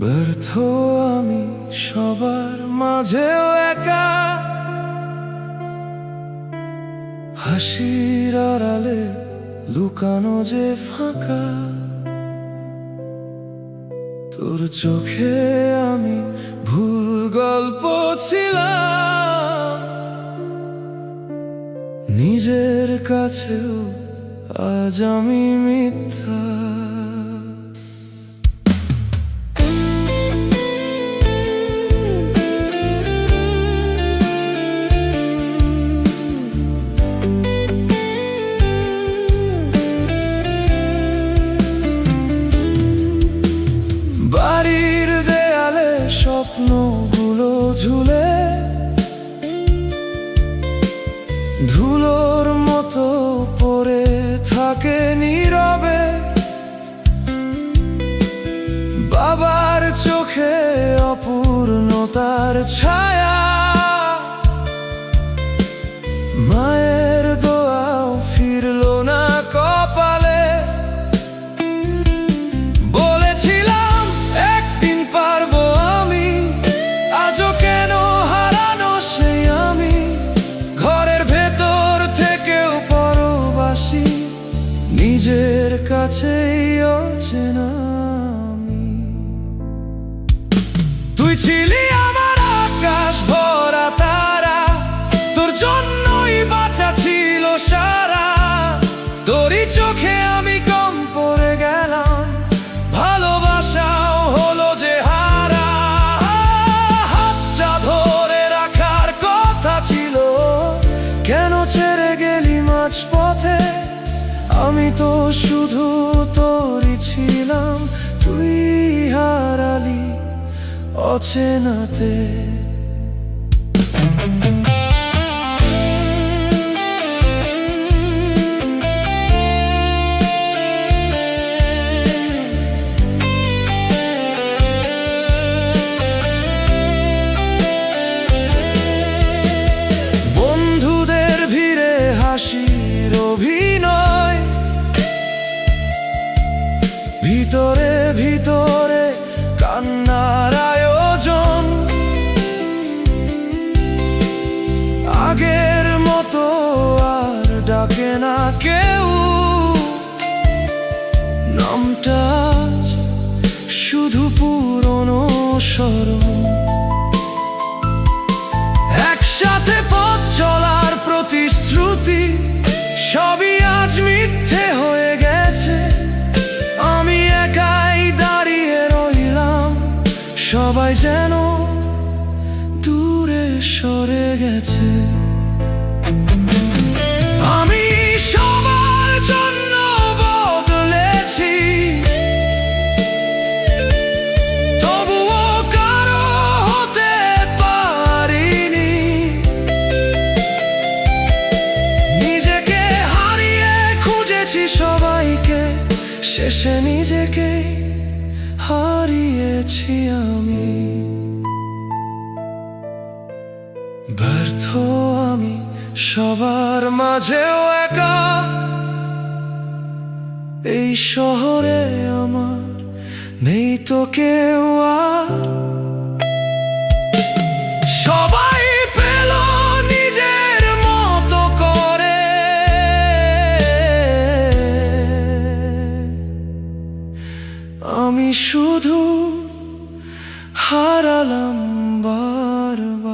ব্যর্থ আমি সবার মাঝেও একা, হাসির আড়ালে লুকানো যে ফাঁকা। তোর চোখে আমি ভুল গল্প ছিলাম, নিজের কাছেও আজ আমি মিথ্যা। বাড়ির দেয়ালে স্বপ্নগুলো ঝুলে ধুলোর মতো পড়ে থাকে নীরবে। বাবার চোখে অপূর্ণতার ছায়া, মায়ের দোয়াও ফিরলো না কপালে। বলেছিলাম একদিন পারবো আমি, আজও কেন হারানো সেই আমি। ঘরের ভেতর থেকেও পরবাসী, নিজের কাছেই অচেনা আমি। তুই ছিলি আমার আকাশ ভরা তারা, তোর জন্যই বাঁচা ছিল সারা। তোরই চোখে আমি কম পড়ে গেলাম, ভালোবাসাও হলো যে হারা। হাতটা ধরে রাখার কথা ছিল, কেন ছেড়ে গেলি মাঝপথে? আমি তো শুধু তোরই ছিলাম, তুই হারালি অচেনাতে। বন্ধুদের ভিড়ে হাসির অভিনয়, ভিতরে ভিতরে কান্নার আয়োজন। আগের মতো আর ডাকে না কেউ, নামটা আজ শুধু পুরনো স্মরণ। একসাথে পথ চলার প্রতিশ্রুতি, সবই আজ মিথ্যে হয়ে গেছে। আমি একাই দাঁড়িয়ে রইলাম, সবাই যেন দূরে সরে গেছে। আমি সবার জন্য বদলেছি, তবুও কারো হতে পারিনি। নিজেকে হারিয়ে খুঁজেছি সবাইকে, শেষে নিজেকে হারিয়েছি আমি। ব্যর্থ আমি সবার মাঝেও একা, এই শহরে আমার নেই তো কেউ আর। সবাই পেল নিজের মতো করে, আমি শুধু হারালাম বারবার।